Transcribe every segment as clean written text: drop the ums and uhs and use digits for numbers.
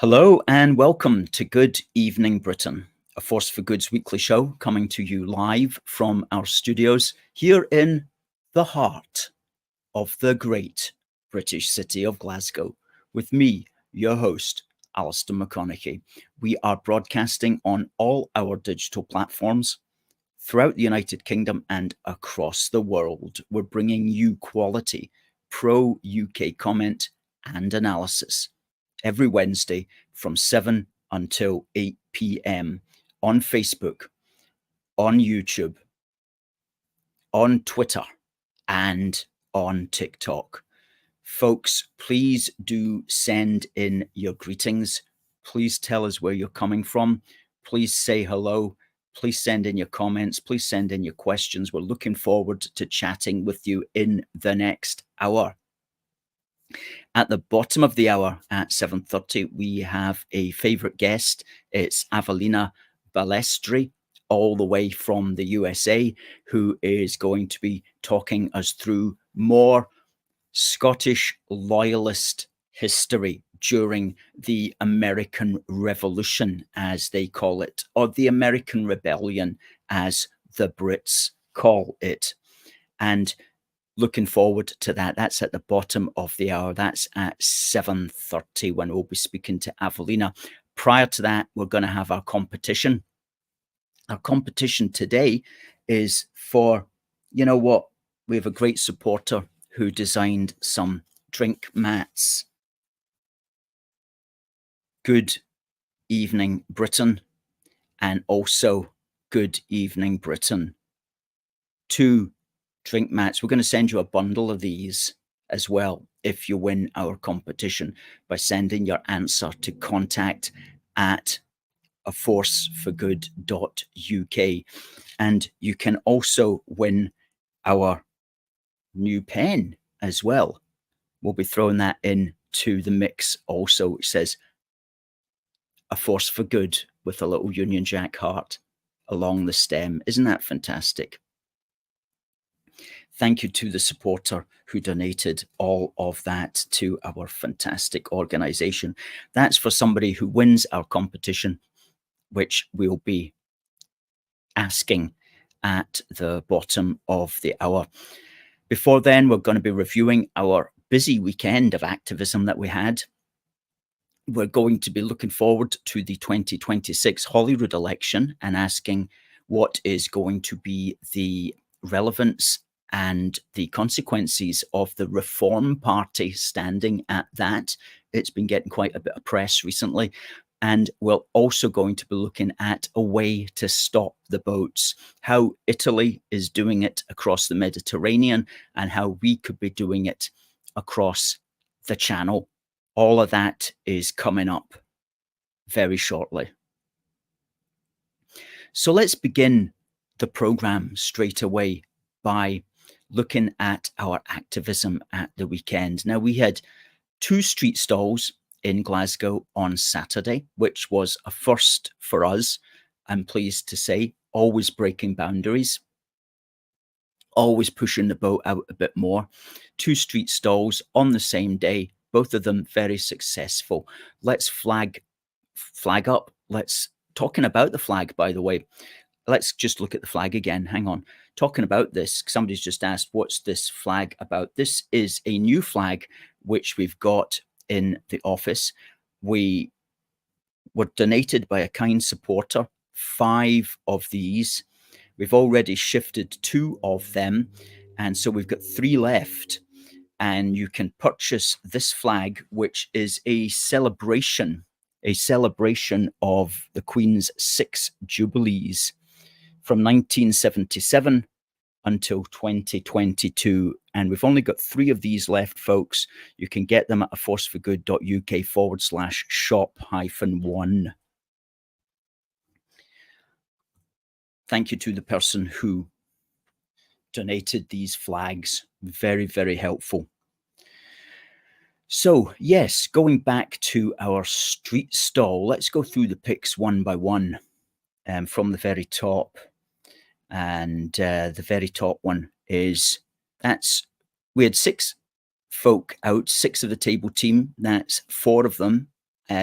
Hello and welcome to Good Evening Britain, a Force for Good's weekly show coming to you live from our studios here in the heart of the great British city of Glasgow, with me, your host, Alistair McConnachie. We are broadcasting on all our digital platforms throughout the United Kingdom and across the world. We're bringing you quality pro-UK comment and analysis every Wednesday from 7 until 8 p.m. on Facebook, on YouTube, on Twitter, and on TikTok. Folks, please do send in your greetings. Please tell us where you're coming from. Please say hello. Please send in your comments. Please send in your questions. We're looking forward to chatting with you in the next hour. At the bottom of the hour at 7:30, we have a favourite guest. It's Avellina Balestri, all the way from the USA, who is going to be talking us through more Scottish Loyalist history during the American Revolution, as they call it, or the American Rebellion, as the Brits call it. And looking forward to that. That's at the bottom of the hour. That's at 7:30 when we'll be speaking to Avellina. Prior to that, we're going to have our competition. Our competition today is for, you know what, we have a great supporter who designed some drink mats. Good Evening Britain, and also Good Evening Britain. Two drink mats. We're going to send you a bundle of these as well if you win our competition by sending your answer to contact@aforceforgood.uk. And you can also win our new pen as well. We'll be throwing that into the mix also. It says A Force for Good with a little Union Jack heart along the stem. Isn't that fantastic? Thank you to the supporter who donated all of that to our fantastic organisation. That's for somebody who wins our competition, which we'll be asking at the bottom of the hour. Before then, we're going to be reviewing our busy weekend of activism that we had. We're going to be looking forward to the 2026 Holyrood election and asking what is going to be the relevance and the consequences of the Reform Party standing at that. It's been getting quite a bit of press recently. And we're also going to be looking at a way to stop the boats, how Italy is doing it across the Mediterranean and how we could be doing it across the Channel. All of that is coming up very shortly. So let's begin the programme straight away by looking at our activism at the weekend. Now, we had 2 street stalls in Glasgow on Saturday, which was a first for us, I'm pleased to say, always breaking boundaries, always pushing the boat out a bit more. 2 street stalls on the same day, both of them very successful. Let's flag up. Talking about the flag, by the way, let's just look at the flag again. Hang on. Talking about this, somebody's just asked, what's this flag about? This is a new flag which we've got in the office. We were donated by a kind supporter, 5 of these. We've already shifted 2 of them, and so we've got 3 left. And you can purchase this flag, which is a celebration of the Queen's 6 Jubilees from 1977 until 2022. And we've only got 3 of these left, folks. You can get them at aforceforgood.uk/shop-1. Thank you to the person who donated these flags. Very, very helpful. So, yes, going back to our street stall, let's go through the pics one by one from the very top. And the very top one is, we had 6 folk out, 6 of the table team. That's 4 of them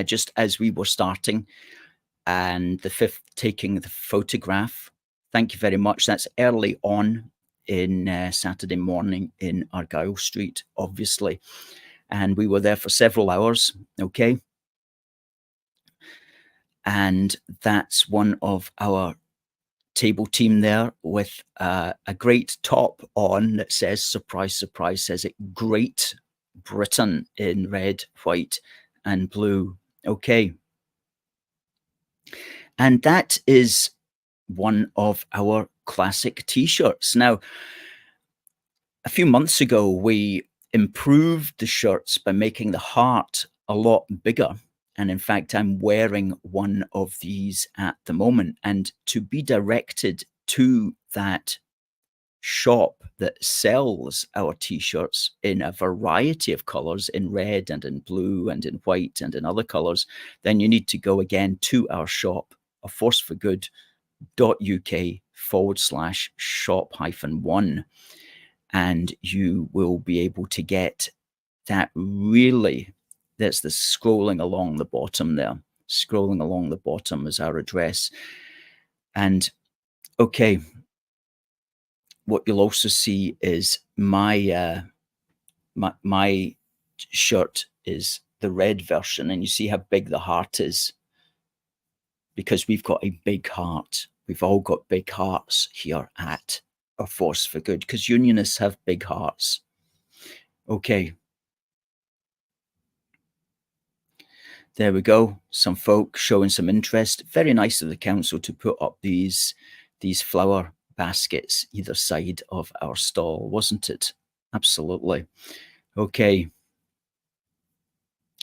just as we were starting, and the fifth taking the photograph. Thank you very much. That's early on in Saturday morning in Argyle Street, obviously. And we were there for several hours, okay? And that's one of our table team there with a great top on that says, surprise, surprise, says it, Great Britain in red, white, and blue. Okay. And that is one of our classic t-shirts. Now, a few months ago, we improved the shirts by making the heart a lot bigger. And in fact, I'm wearing one of these at the moment. And to be directed to that shop that sells our t-shirts in a variety of colors, in red and in blue and in white and in other colors, then you need to go again to our shop, aforceforgood.uk/shop-1, and you will be able to get that. Really, that's the scrolling along the bottom there. Scrolling along the bottom is our address. And okay, what you'll also see is my my shirt is the red version, and you see how big the heart is, because we've got a big heart. We've all got big hearts here at A Force for Good, because unionists have big hearts. Okay. There we go. Some folk showing some interest. Very nice of the council to put up these flower baskets either side of our stall, wasn't it? Absolutely. Okay.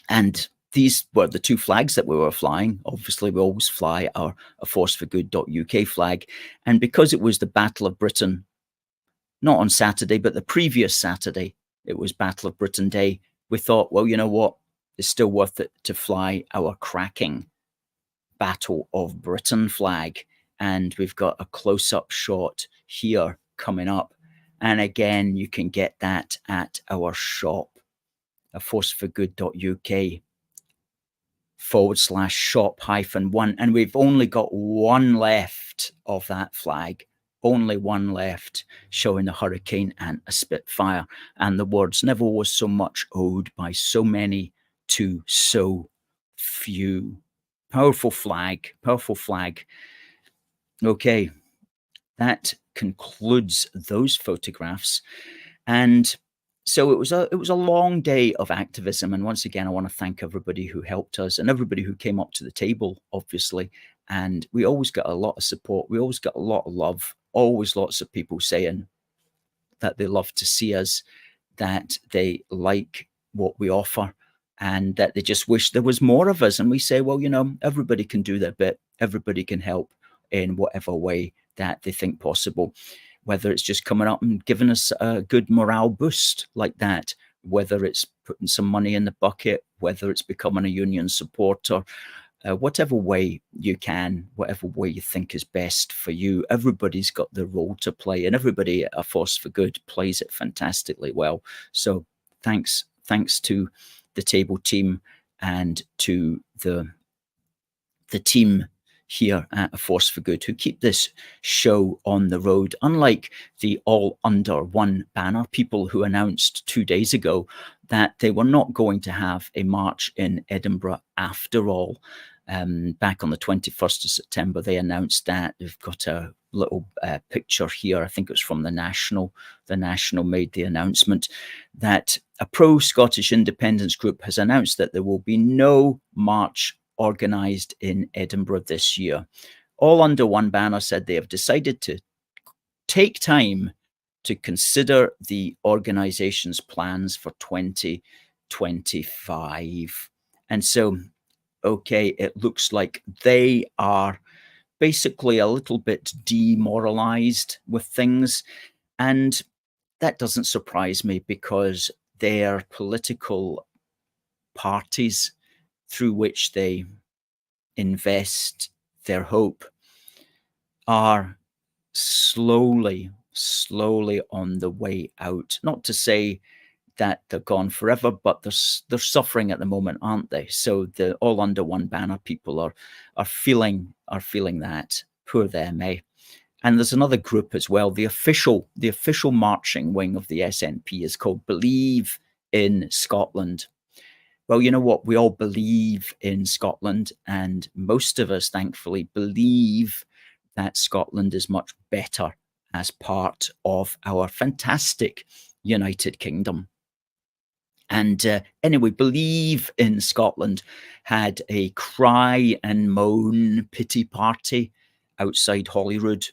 And these were the two flags that we were flying. Obviously, we always fly our aforceforgood.uk flag. And because it was the Battle of Britain, not on Saturday, but the previous Saturday, it was Battle of Britain Day, we thought, well, you know what? It's still worth it to fly our cracking Battle of Britain flag. And we've got a close-up shot here coming up. And again, you can get that at our shop, aforceforgood.uk/shop-1. And we've only got one left of that flag. Only one left, showing a hurricane and a Spitfire. And the words, never was so much owed by so many to so few. Powerful flag, powerful flag. Okay, that concludes those photographs. And so it was a long day of activism. And once again, I want to thank everybody who helped us and everybody who came up to the table, obviously. And we always got a lot of support. We always got a lot of love. Always lots of people saying that they love to see us, that they like what we offer, and that they just wish there was more of us. And we say, well, you know, everybody can do their bit. Everybody can help in whatever way that they think possible, whether it's just coming up and giving us a good morale boost like that, whether it's putting some money in the bucket, whether it's becoming a union supporter, whatever way you can, whatever way you think is best for you. Everybody's got their role to play, and everybody at A Force for Good plays it fantastically well. So thanks to the table team and to the team here at A Force for Good, who keep this show on the road. Unlike the all under one banner people who announced 2 days ago that they were not going to have a march in Edinburgh after all. Back on the 21st of September, they announced that. They've got a little picture here. I think it was from the National. The National made the announcement that a pro-Scottish independence group has announced that there will be no march organised in Edinburgh this year. All under one banner said they have decided to take time to consider the organisation's plans for 2025. And so, okay, it looks like they are basically a little bit demoralised with things. And that doesn't surprise me, because their political parties through which they invest their hope are slowly on the way out. Not to say that they're gone forever, but they're suffering at the moment, aren't they? So the all under one banner people are feeling that. Poor them, eh? And there's another group as well. The official marching wing of the SNP is called Believe in Scotland. Well, you know what? We all believe in Scotland, and most of us, thankfully, believe that Scotland is much better as part of our fantastic United Kingdom. And anyway, Believe in Scotland had a cry and moan pity party outside Holyrood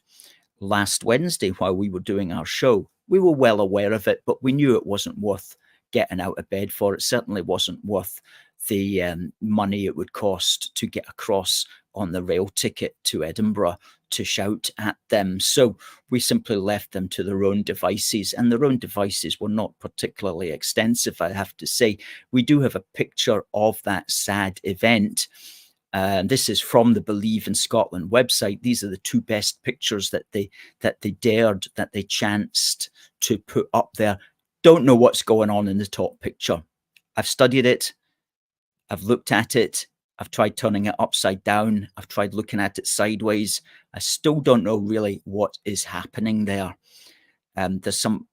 last Wednesday while we were doing our show. We were well aware of it, but we knew it wasn't worth getting out of bed for. It certainly wasn't worth the money it would cost to get across on the rail ticket to Edinburgh to shout at them. So we simply left them to their own devices, and their own devices were not particularly extensive, I have to say. We do have a picture of that sad event. This is from the Believe in Scotland website. These are the two best pictures that they chanced to put up there. Don't know what's going on in the top picture. I've studied it. I've looked at it. I've tried turning it upside down. I've tried looking at it sideways. I still don't know really what is happening there. There's some,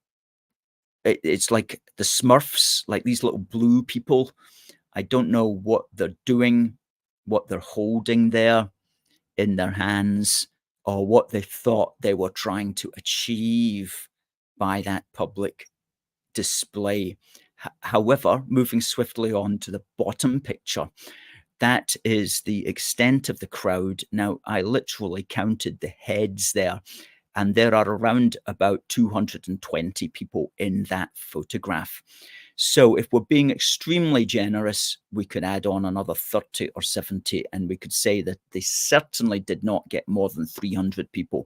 it's like the Smurfs, like these little blue people. I don't know what they're doing, what they're holding there in their hands, or what they thought they were trying to achieve by that public display. However, moving swiftly on to the bottom picture, that is the extent of the crowd. Now, I literally counted the heads there, and there are around about 220 people in that photograph. So if we're being extremely generous, we could add on another 30 or 70, and we could say that they certainly did not get more than 300 people.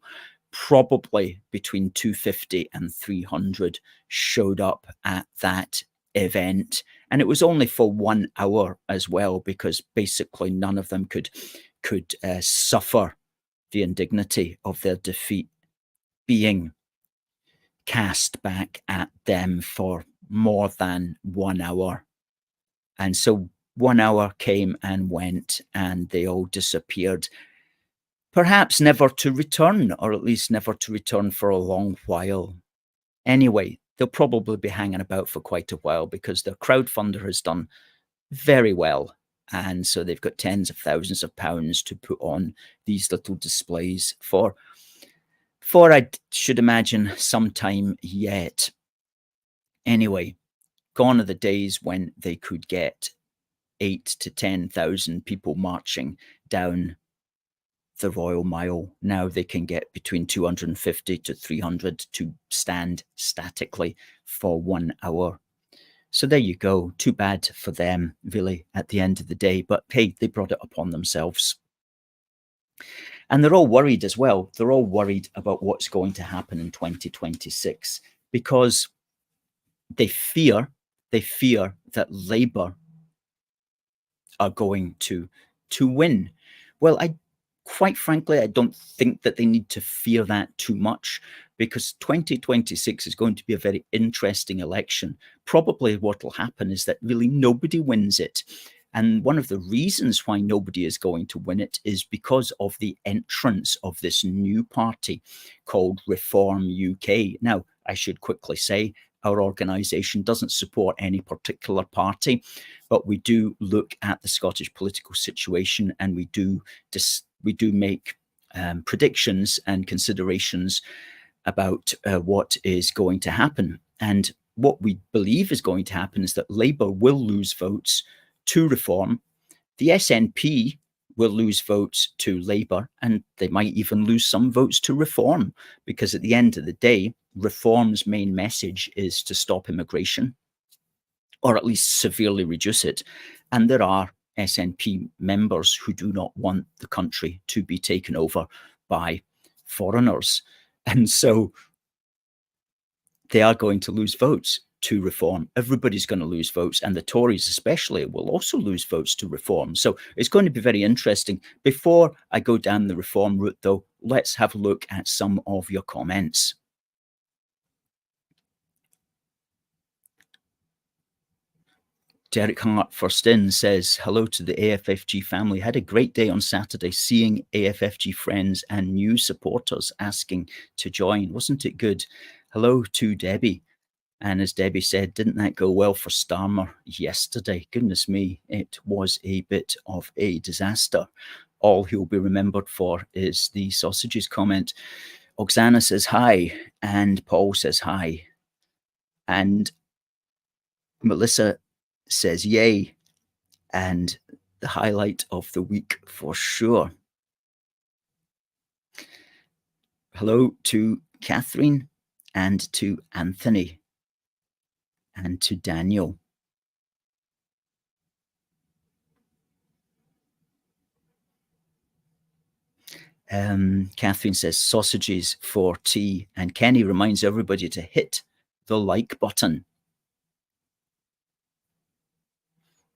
Probably between 250 and 300 showed up at that event, and it was only for 1 hour as well, because basically none of them could suffer the indignity of their defeat being cast back at them for more than 1 hour. And so 1 hour came and went, and they all disappeared, perhaps never to return, or at least never to return for a long while. Anyway, they'll probably be hanging about for quite a while, because their crowdfunder has done very well. And so they've got tens of thousands of pounds to put on these little displays for I should imagine, some time yet. Anyway, gone are the days when they could get 8,000 to 10,000 people marching down the Royal Mile. Now they can get between 250 to 300 to stand statically for 1 hour. So there you go. Too bad for them, really, at the end of the day. But hey, they brought it upon themselves. And they're all worried as well. They're all worried about what's going to happen in 2026, because they fear that Labour are going to win. Well, quite frankly, I don't think that they need to fear that too much, because 2026 is going to be a very interesting election. Probably what will happen is that really nobody wins it. And one of the reasons why nobody is going to win it is because of the entrance of this new party called Reform UK. Now, I should quickly say, our organisation doesn't support any particular party, but we do look at the Scottish political situation, and we do make predictions and considerations about what is going to happen. And what we believe is going to happen is that Labour will lose votes to Reform. The SNP will lose votes to Labour, and they might even lose some votes to Reform, because at the end of the day, Reform's main message is to stop immigration, or at least severely reduce it. And there are SNP members who do not want the country to be taken over by foreigners. And so they are going to lose votes to Reform. Everybody's going to lose votes, and the Tories especially will also lose votes to Reform. So it's going to be very interesting. Before I go down the Reform route, though, let's have a look at some of your comments. Derek Hart, first in, says, hello to the AFFG family. Had a great day on Saturday seeing AFFG friends and new supporters asking to join. Wasn't it good? Hello to Debbie. And as Debbie said, didn't that go well for Starmer yesterday? Goodness me, it was a bit of a disaster. All he'll be remembered for is the sausages comment. Oksana says hi, and Paul says hi. And Melissa says yay, and the highlight of the week for sure. Hello to Catherine and to Anthony and to Daniel. Catherine says sausages for tea, and Kenny reminds everybody to hit the like button,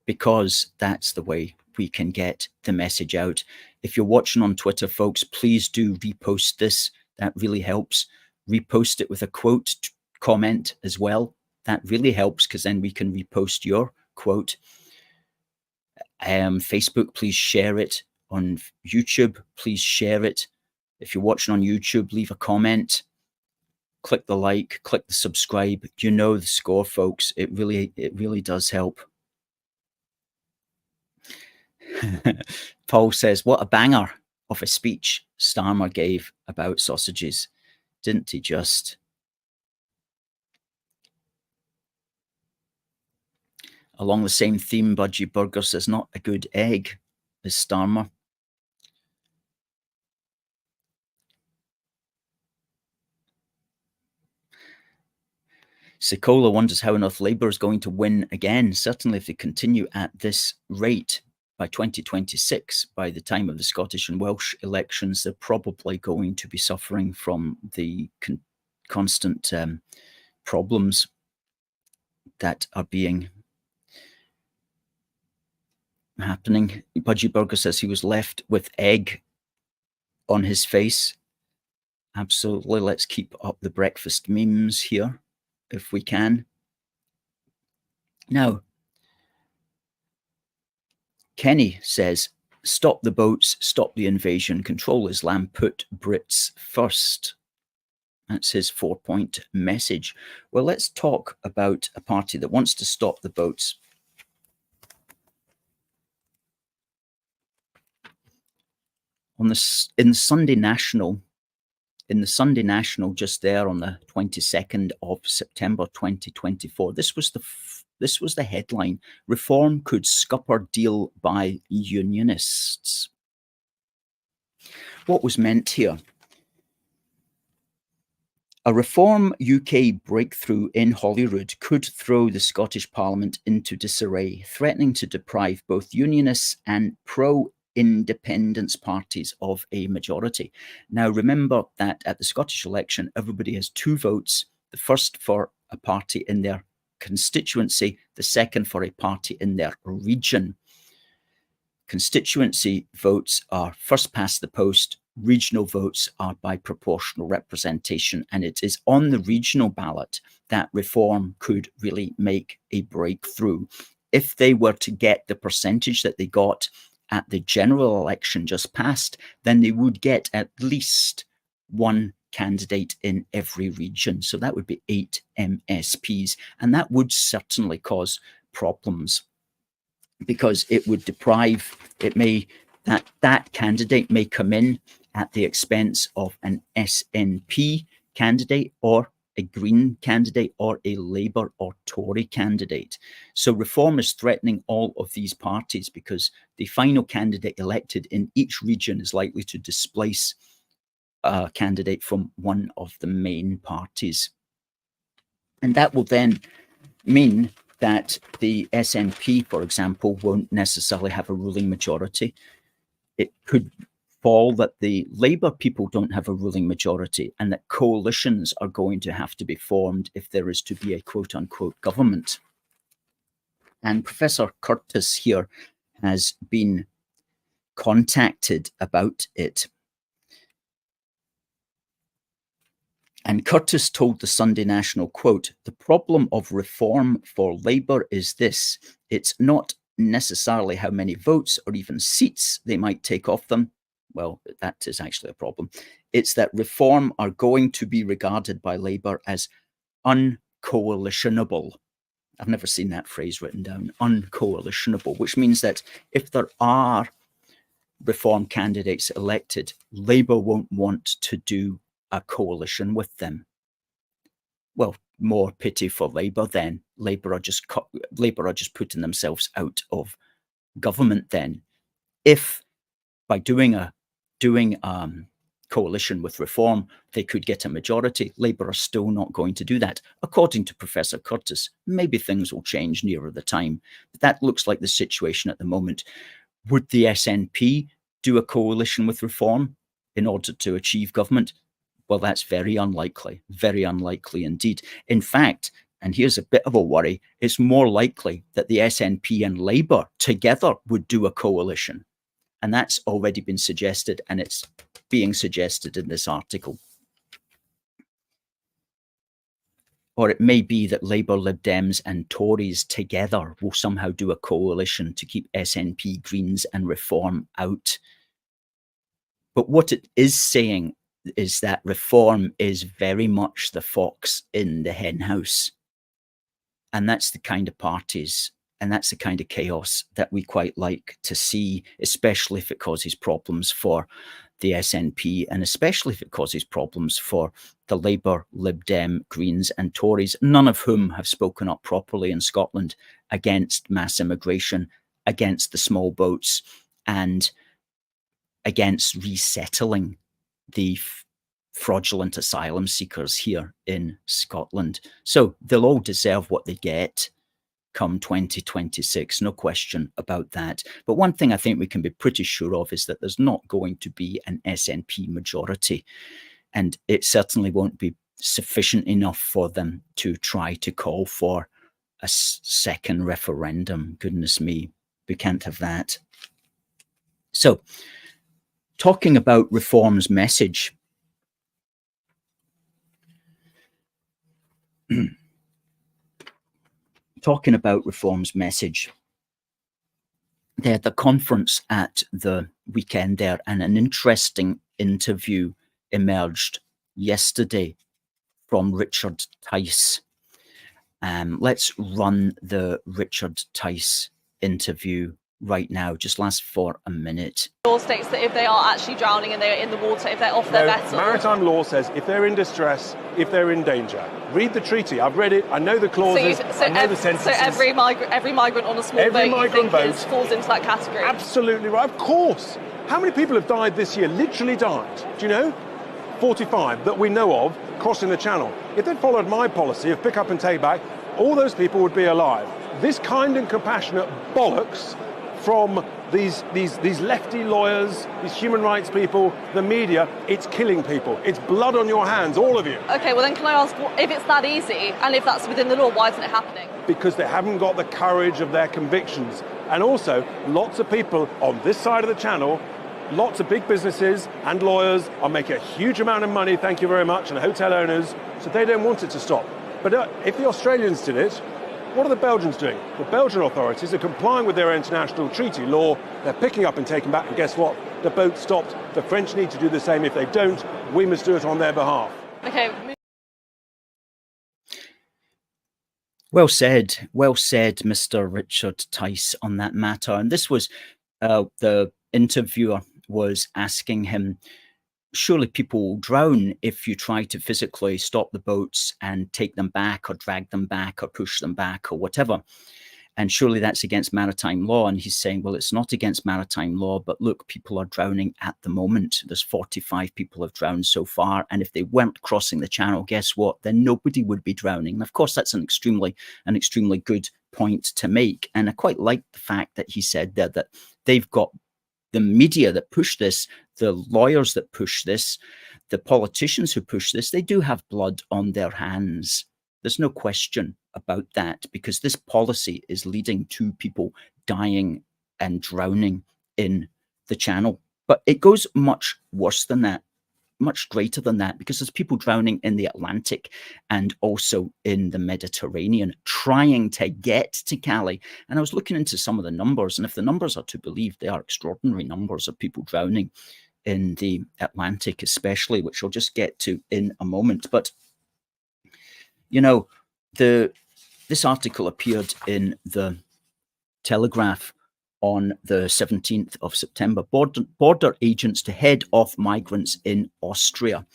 because that's the way we can get the message out. If you're watching on Twitter, folks, please do repost this. That really helps. Repost it with a quote comment as well. That really helps, because then we can repost your quote. Facebook, please share it. On YouTube, please share it. If you're watching on YouTube, leave a comment. Click the like, click the subscribe. You know the score, folks. It really does help. Paul says, what a banger of a speech Starmer gave about sausages. Didn't he just? Along the same theme, Budgie Burger says, not a good egg is Starmer. Sikola wonders how enough Labour is going to win again. Certainly if they continue at this rate by 2026, by the time of the Scottish and Welsh elections, they're probably going to be suffering from the constant problems that are happening. Budgie Burger says he was left with egg on his face. Absolutely. Let's keep up the breakfast memes here, if we can. Now, Kenny says, stop the boats, stop the invasion, control Islam, put Brits first. That's his 4-point message. Well, let's talk about a party that wants to stop the boats. In the Sunday National, just there on the 22nd of September 2024, this was the headline: Reform could scupper deal by unionists. What was meant here? A Reform UK breakthrough in Holyrood could throw the Scottish Parliament into disarray, threatening to deprive both unionists and pro-independence parties of a majority. Now, remember that at the Scottish election, everybody has 2 votes, the first for a party in their constituency, the second for a party in their region. Constituency votes are first past the post. Regional votes are by proportional representation, and it is on the regional ballot that Reform could really make a breakthrough. If they were to get the percentage that they got at the general election just passed, then they would get at least 1 candidate in every region. So that would be 8 MSPs, and that would certainly cause problems, because it would deprive, that candidate may come in at the expense of an SNP candidate, or a Green candidate, or a Labour or Tory candidate. So Reform is threatening all of these parties, because the final candidate elected in each region is likely to displace a candidate from one of the main parties. And that will then mean that the SNP, for example, won't necessarily have a ruling majority. It could fall that the Labour people don't have a ruling majority, and that coalitions are going to have to be formed if there is to be a quote-unquote government. And Professor Curtis here has been contacted about it. And Curtis told the Sunday National, quote, "The problem of reform for Labour is this. It's not necessarily how many votes or even seats they might take off them. Well, that is actually a problem. It's that reform are going to be regarded by Labour as uncoalitionable." I've never seen that phrase written down, uncoalitionable, which means that if there are reform candidates elected, Labour won't want to do a coalition with them. Well, more pity for Labour then. Labour are just putting themselves out of government then. If by doing a coalition with Reform, they could get a majority, Labour are still not going to do that. According to Professor Curtis, maybe things will change nearer the time, but that looks like the situation at the moment. Would the SNP do a coalition with Reform in order to achieve government? Well, that's very unlikely indeed. In fact, and here's a bit of a worry, it's more likely that the SNP and Labour together would do a coalition. And that's already been suggested, and it's being suggested in this article. Or it may be that Labour, Lib Dems and Tories together will somehow do a coalition to keep SNP, Greens and Reform out. But what it is saying is that Reform is very much the fox in the henhouse. And that's the kind of parties and that's the kind of chaos that we quite like to see, especially if it causes problems for the SNP and especially if it causes problems for the Labour, Lib Dem, Greens and Tories, none of whom have spoken up properly in Scotland against mass immigration, against the small boats and against resettling the fraudulent asylum seekers here in Scotland. So they'll all deserve what they get come 2026, no question about that. But one thing I think we can be pretty sure of is that there's not going to be an SNP majority, and it certainly won't be sufficient enough for them to try to call for a second referendum. Goodness me, we can't have that. So, talking about Reform's message, they had the conference at the weekend there, and an interesting interview emerged yesterday from Richard Tice. Let's run the Richard Tice interview right now. Just lasts for a minute. Law states that if they are actually drowning and they're in the water, if they're off their vessel. Maritime law says if they're in distress, if they're in danger. Read the treaty. I've read it. I know the clauses. I know the sentences. So every migrant on a small boat, you think falls into that category? Absolutely right. Of course. How many people have died this year? Literally died. Do you know? 45 that we know of crossing the channel. If they'd followed my policy of pick up and take back, all those people would be alive. This kind and compassionate bollocks from these lefty lawyers, these human rights people, the media, it's killing people. It's blood on your hands, all of you. Okay, well then can I ask, if it's that easy, and if that's within the law, why isn't it happening? Because they haven't got the courage of their convictions. And also, lots of people on this side of the channel, lots of big businesses and lawyers are making a huge amount of money, thank you very much, and hotel owners, so they don't want it to stop. But if the Australians did it, what are the Belgians doing? The Belgian authorities are complying with their international treaty law. They're picking up and taking back, and guess what? The boat stopped. The French need to do the same. If they don't, we must do it on their behalf. Okay. Well said, Mr. Richard Tice on that matter. And this was, the interviewer was asking him, surely people will drown if you try to physically stop the boats and take them back or drag them back or push them back or whatever. And surely that's against maritime law. And he's saying, well, it's not against maritime law, but look, people are drowning at the moment. There's 45 people have drowned so far. And if they weren't crossing the channel, guess what? Then nobody would be drowning. And of course, that's an extremely good point to make. And I quite like the fact that he said there that they've got the media that push this, the lawyers that push this, the politicians who push this, they do have blood on their hands. There's no question about that, because this policy is leading to people dying and drowning in the channel. But it goes much worse than that. much greater than that, because there's people drowning in the Atlantic and also in the Mediterranean trying to get to Calais. And I was looking into some of the numbers, and if the numbers are to believe, they are extraordinary numbers of people drowning in the Atlantic, especially, which I'll just get to in a moment. But, you know, this article appeared in the Telegraph on the 17th of September, border agents to head off migrants in Austria.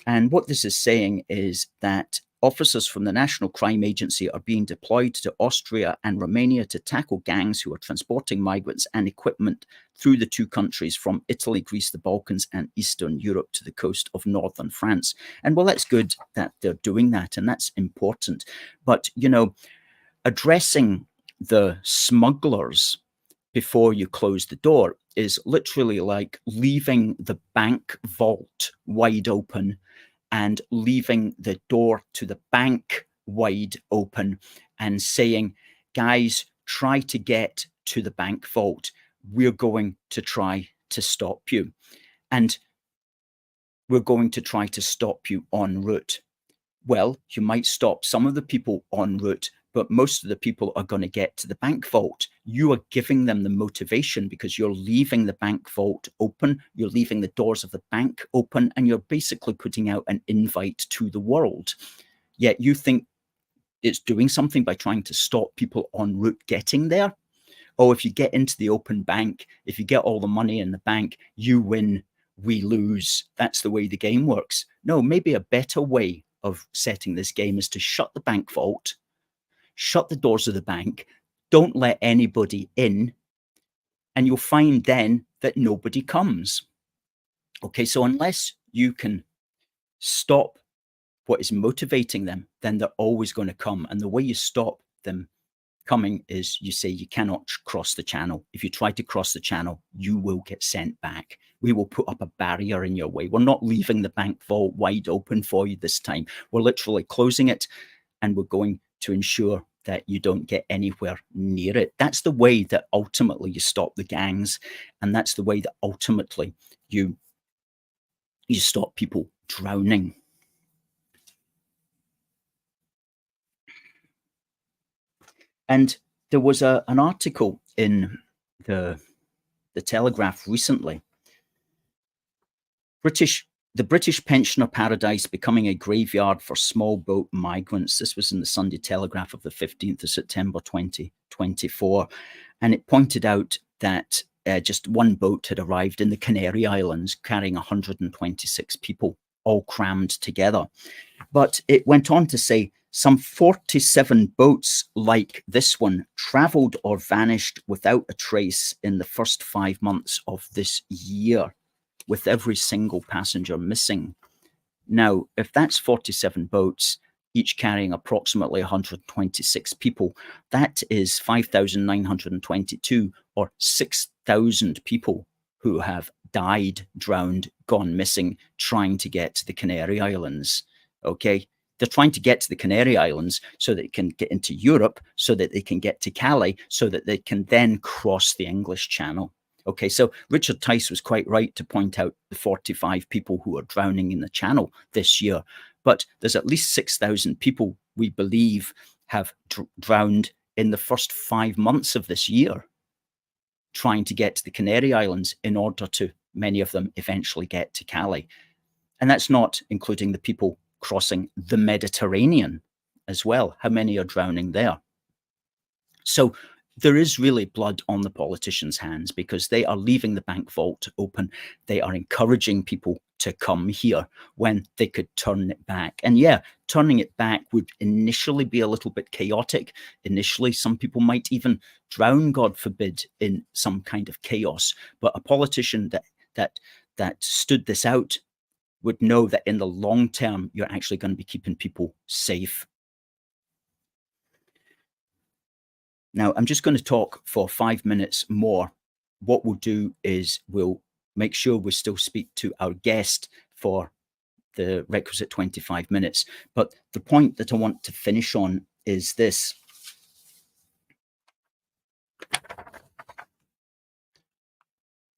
And what this is saying is that officers from the National Crime Agency are being deployed to Austria and Romania to tackle gangs who are transporting migrants and equipment through the two countries from Italy, Greece, the Balkans, and Eastern Europe to the coast of northern France. And well, that's good that they're doing that, and that's important. But, you know, addressing the smugglers before you close the door is literally like leaving the bank vault wide open and leaving the door to the bank wide open and saying, guys, try to get to the bank vault. We're going to try to stop you. And we're going to try to stop you en route. Well, you might stop some of the people en route, but most of the people are going to get to the bank vault. You are giving them the motivation because you're leaving the bank vault open, you're leaving the doors of the bank open, and you're basically putting out an invite to the world. Yet you think it's doing something by trying to stop people en route getting there. Oh, if you get into the open bank, if you get all the money in the bank, you win, we lose. That's the way the game works. No, maybe a better way of setting this game is to shut the bank vault, shut the doors of the bank, don't let anybody in, and you'll find then that nobody comes. Okay, so unless you can stop what is motivating them, then they're always going to come. And the way you stop them coming is you say you cannot cross the channel. If you try to cross the channel, you will get sent back. We will put up a barrier in your way. We're not leaving the bank vault wide open for you this time. We're literally closing it, and we're going to ensure that you don't get anywhere near it. That's the way that ultimately you stop the gangs, and that's the way that ultimately you stop people drowning. And there was an article in the Telegraph recently. The British pensioner paradise becoming a graveyard for small boat migrants. This was in the Sunday Telegraph of the 15th of September 2024. And it pointed out that just one boat had arrived in the Canary Islands carrying 126 people, all crammed together. But it went on to say some 47 boats like this one travelled or vanished without a trace in the first 5 months of this year, with every single passenger missing. Now, if that's 47 boats, each carrying approximately 126 people, that is 5,922 or 6,000 people who have died, drowned, gone missing, trying to get to the Canary Islands. Okay? They're trying to get to the Canary Islands so that they can get into Europe, so that they can get to Calais, so that they can then cross the English Channel. Okay, so Richard Tice was quite right to point out the 45 people who are drowning in the Channel this year. But there's at least 6,000 people, we believe, have drowned in the first 5 months of this year, trying to get to the Canary Islands in order to, many of them, eventually get to Calais. And that's not including the people crossing the Mediterranean as well. How many are drowning there? So there is really blood on the politicians' hands because they are leaving the bank vault open. They are encouraging people to come here when they could turn it back. And yeah, turning it back would initially be a little bit chaotic. Initially, some people might even drown, God forbid, in some kind of chaos. But a politician that stood this out would know that in the long term, you're actually going to be keeping people safe. Now, I'm just going to talk for 5 minutes more. What we'll do is we'll make sure we still speak to our guest for the requisite 25 minutes. But the point that I want to finish on is this.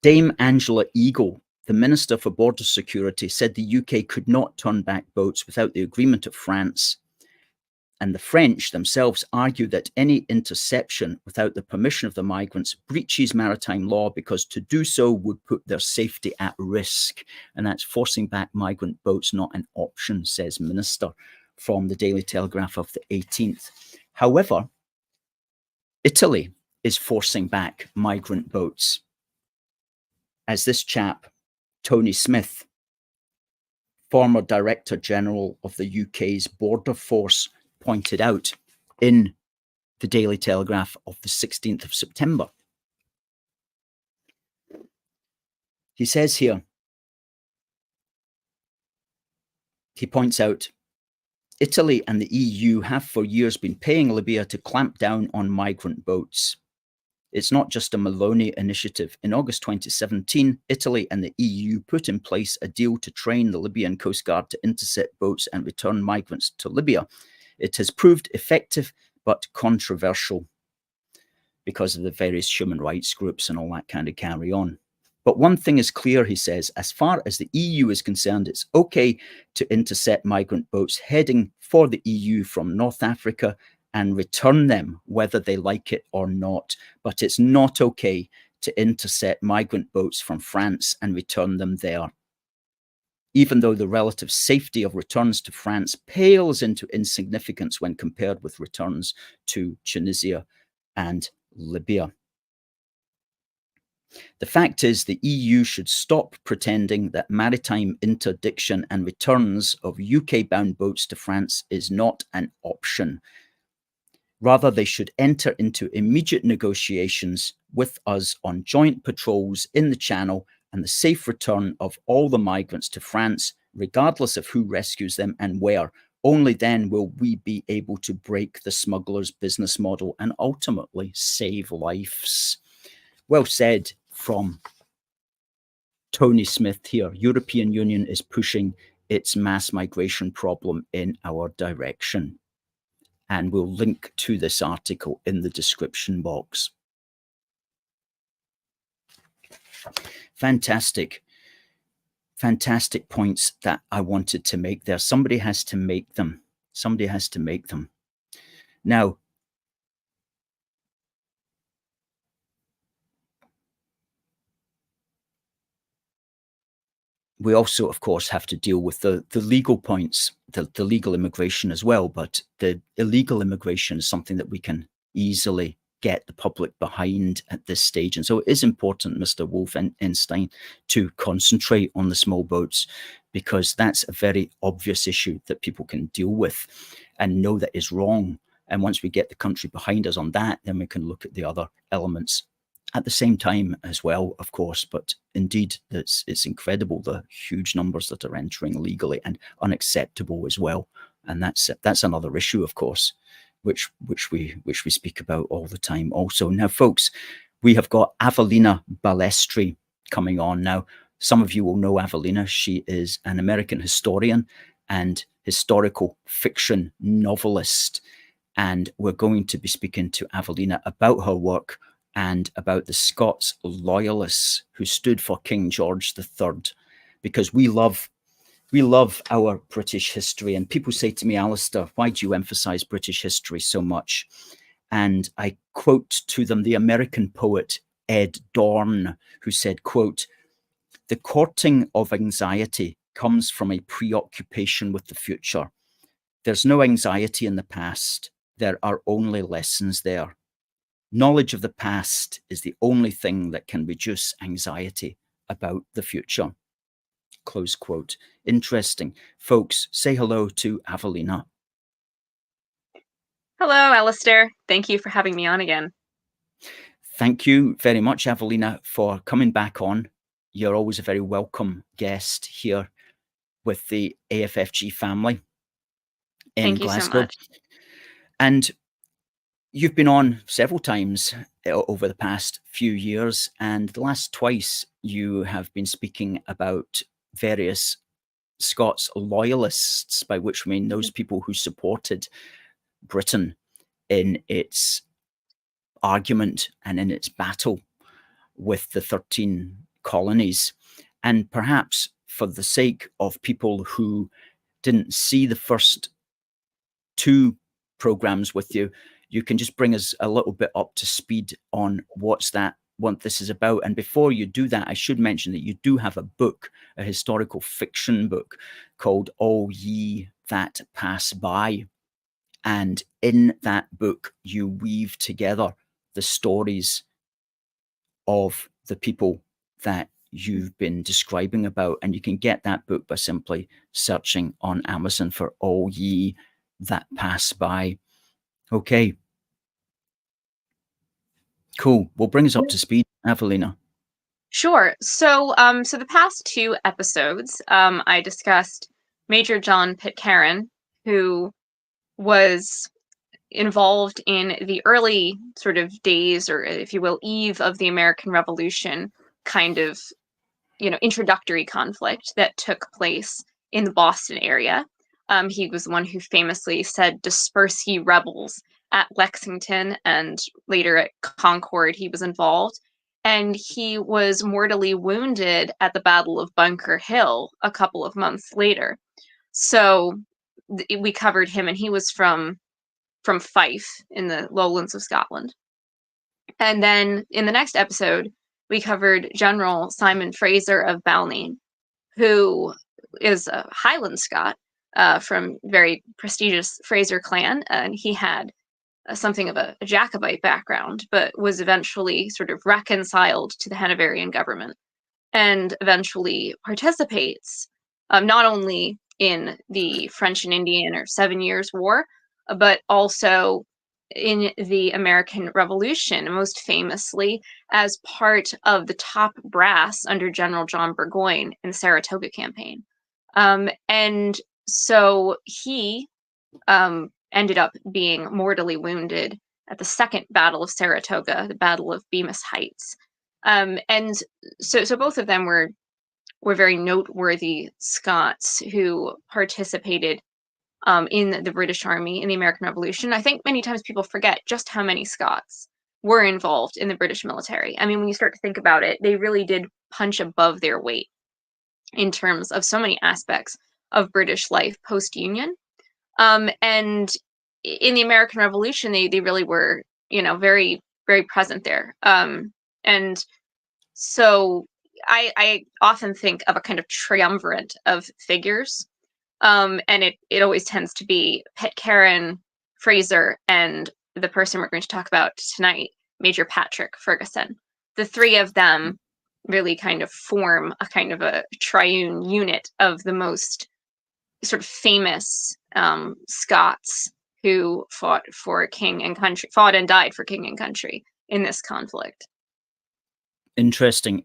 Dame Angela Eagle, the Minister for Border Security said the UK could not turn back boats without the agreement of France. And the French themselves argue that any interception without the permission of the migrants breaches maritime law because to do so would put their safety at risk. And that's forcing back migrant boats, not an option, says Minister, from the Daily Telegraph of the 18th. However, Italy is forcing back migrant boats. As this chap, Tony Smith, former Director General of the UK's Border Force, pointed out in the Daily Telegraph of the 16th of September. He says here, he points out, Italy and the EU have for years been paying Libya to clamp down on migrant boats. It's not just a Maloney initiative. In August 2017, Italy and the EU put in place a deal to train the Libyan Coast Guard to intercept boats and return migrants to Libya. It has proved effective, but controversial because of the various human rights groups and all that kind of carry on. But one thing is clear, he says, as far as the EU is concerned, it's okay to intercept migrant boats heading for the EU from North Africa and return them, whether they like it or not. But it's not okay to intercept migrant boats from France and return them there, even though the relative safety of returns to France pales into insignificance when compared with returns to Tunisia and Libya. The fact is, the EU should stop pretending that maritime interdiction and returns of UK-bound boats to France is not an option. Rather, they should enter into immediate negotiations with us on joint patrols in the Channel and the safe return of all the migrants to France, regardless of who rescues them and where. Only then will we be able to break the smugglers' business model and ultimately save lives. Well said from Tony Smith here. European Union is pushing its mass migration problem in our direction. And we'll link to this article in the description box. Fantastic. Fantastic points that I wanted to make there. Somebody has to make them. Somebody has to make them. Now, we also, of course, have to deal with the legal points, the legal immigration as well. But the illegal immigration is something that we can easily get the public behind at this stage. And so it is important, Mr. Wolfenstein, to concentrate on the small boats, because that's a very obvious issue that people can deal with and know that is wrong. And once we get the country behind us on that, then we can look at the other elements at the same time as well, of course. But indeed, it's incredible, the huge numbers that are entering legally, and unacceptable as well. And that's another issue, of course, which we speak about all the time also. Now, folks, we have got Avellina Balestri coming on now. Some of you will know Avellina. She is an American historian and historical fiction novelist. And we're going to be speaking to Avellina about her work and about the Scots Loyalists who stood for King George III, because we love our British history. And people say to me, Alistair, why do you emphasize British history so much? And I quote to them the American poet Ed Dorn, who said, quote, "The courting of anxiety comes from a preoccupation with the future. There's no anxiety in the past. There are only lessons there. Knowledge of the past is the only thing that can reduce anxiety about the future." Close quote. Interesting. Folks, say hello to Avellina. Hello, Alistair. Thank you for having me on again. Thank you very much, Avellina, for coming back on. You're always a very welcome guest here with the AFFG family in Glasgow. Thank you so much. And you've been on several times over the past few years, and the last twice you have been speaking about various Scots Loyalists, by which we mean those people who supported Britain in its argument and in its battle with the 13 colonies. And perhaps for the sake of people who didn't see the first two programs with you, you can just bring us a little bit up to speed on what this is about. And before you do that, I should mention that you do have a book, a historical fiction book called All Ye That Pass By. And in that book, you weave together the stories of the people that you've been describing about. And you can get that book by simply searching on Amazon for All Ye That Pass By. Okay. Cool. Well, bring us up to speed, Avellina. Sure. So, so the past two episodes, I discussed Major John Pitcairn, who was involved in the early sort of days, or if you will, eve of the American Revolution, kind of, introductory conflict that took place in the Boston area. He was the one who famously said, "Disperse ye rebels," at Lexington, and later at Concord he was involved. And he was mortally wounded at the Battle of Bunker Hill a couple of months later. So we covered him, and he was from Fife in the lowlands of Scotland. And then in the next episode, we covered General Simon Fraser of Balnain, who is a Highland Scot from very prestigious Fraser clan, and he had something of a Jacobite background, but was eventually sort of reconciled to the Hanoverian government, and eventually participates not only in the French and Indian or 7 Years' War, but also in the American Revolution, most famously as part of the top brass under General John Burgoyne in the Saratoga campaign. And so he ended up being mortally wounded at the Second Battle of Saratoga, the Battle of Bemis Heights. And so both of them were very noteworthy Scots who participated in the British Army in the American Revolution. I think many times people forget just how many Scots were involved in the British military. I mean, when you start to think about it, they really did punch above their weight in terms of so many aspects of British life post-Union. And in the American Revolution, they really were, very, very present there. And so I often think of a kind of triumvirate of figures. And it always tends to be Pitcairn, Fraser, and the person we're going to talk about tonight, Major Patrick Ferguson. The three of them really kind of form a kind of a triune unit of the most sort of famous Scots who fought for king and country, fought and died for king and country in this conflict. Interesting.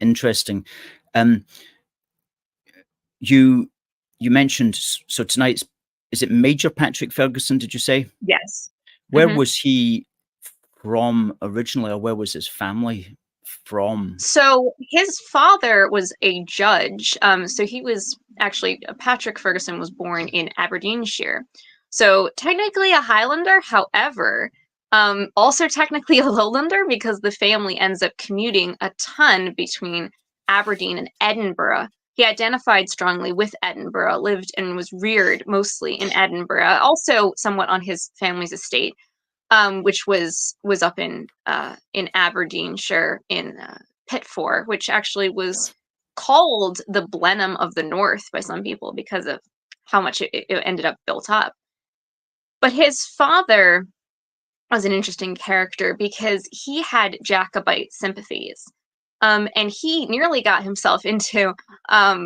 You mentioned, so tonight's, is it Major Patrick Ferguson, did you say? Yes. Where was he from originally, or where was his family from? So his father was a judge. So he was actually, Patrick Ferguson was born in Aberdeenshire. So technically a Highlander, however, also technically a Lowlander, because the family ends up commuting a ton between Aberdeen and Edinburgh. He identified strongly with Edinburgh, lived and was reared mostly in Edinburgh, also somewhat on his family's estate, which was up in Aberdeenshire in Pitford, which actually was called the Blenheim of the North by some people because of how much it ended up built up. But his father was an interesting character because he had Jacobite sympathies. And he nearly got himself into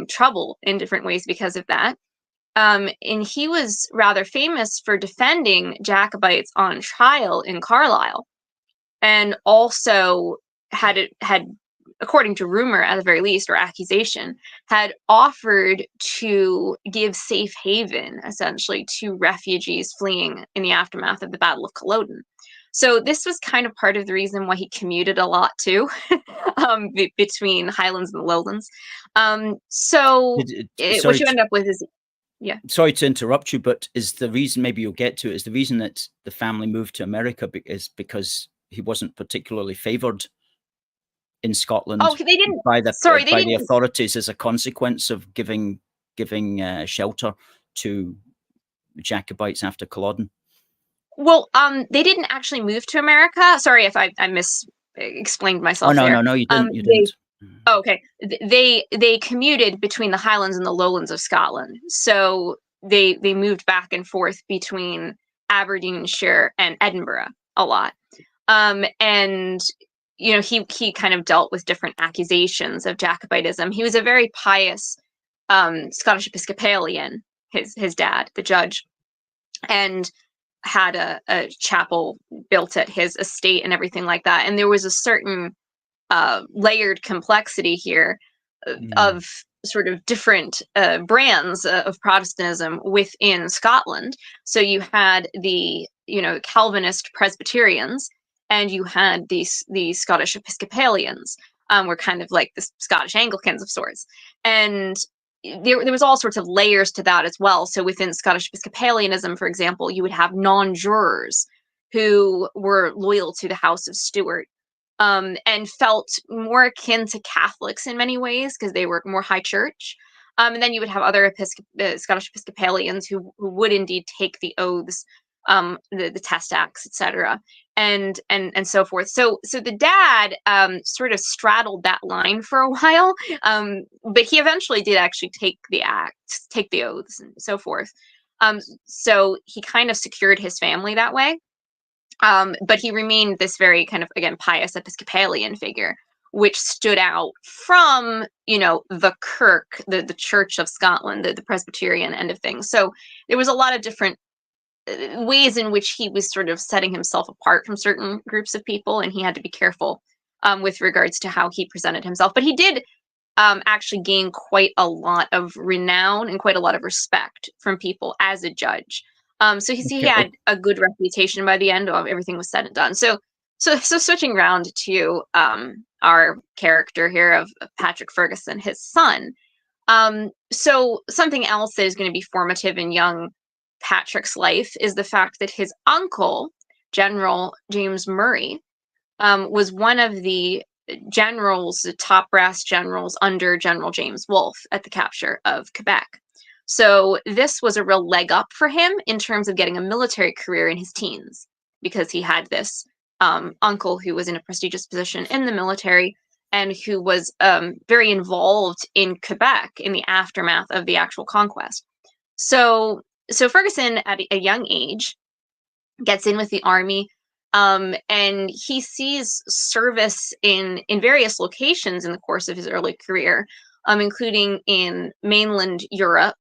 trouble in different ways because of that. And he was rather famous for defending Jacobites on trial in Carlisle, and also had, according to rumor at the very least, or accusation, had offered to give safe haven, essentially, to refugees fleeing in the aftermath of the Battle of Culloden. So this was kind of part of the reason why he commuted a lot too, between Highlands and the Lowlands. What you end up with is, yeah. Sorry to interrupt you, but is the reason, maybe you'll get to it, is the reason that the family moved to America is because he wasn't particularly favoured in Scotland Oh, they didn't. by the Sorry, they by the didn't. authorities as a consequence of giving shelter to Jacobites after Culloden? Well, they didn't actually move to America. Sorry if I explained myself Oh no, there. no, no, you didn't. You They, didn't. okay, they commuted between the Highlands and the Lowlands of Scotland. So they moved back and forth between Aberdeenshire and Edinburgh a lot. And you know, he kind of dealt with different accusations of Jacobitism. He was a very pious Scottish Episcopalian, his dad, the judge, and had a chapel built at his estate and everything like that. And there was a certain layered complexity here of sort of different brands of Protestantism within Scotland. So you had the, you know, Calvinist Presbyterians, and you had these Scottish Episcopalians, were kind of like the Scottish Anglicans of sorts. And there was all sorts of layers to that as well. So within Scottish Episcopalianism, for example, you would have non-jurors who were loyal to the House of Stuart, and felt more akin to Catholics in many ways because they were more high church. And then you would have other Scottish Episcopalians who would indeed take the oaths, the test acts, etc., and so forth. So the dad sort of straddled that line for a while, but he eventually did actually take the oaths, and so forth. So he kind of secured his family that way. But he remained this very kind of, again, pious Episcopalian figure, which stood out from, you know, the Kirk, the Church of Scotland, the Presbyterian end of things. So there was a lot of different ways in which he was sort of setting himself apart from certain groups of people, and he had to be careful with regards to how he presented himself. But he did actually gain quite a lot of renown and quite a lot of respect from people as a judge. So he had a good reputation by the end of everything was said and done. So switching around to our character here of Patrick Ferguson, his son. So something else that is going to be formative in young Patrick's life is the fact that his uncle, General James Murray, was one of the generals, the top brass generals under General James Wolfe at the capture of Quebec. So this was a real leg up for him in terms of getting a military career in his teens, because he had this uncle who was in a prestigious position in the military and who was very involved in Quebec in the aftermath of the actual conquest. So Ferguson, at a young age, gets in with the army, and he sees service in various locations in the course of his early career, including in mainland Europe,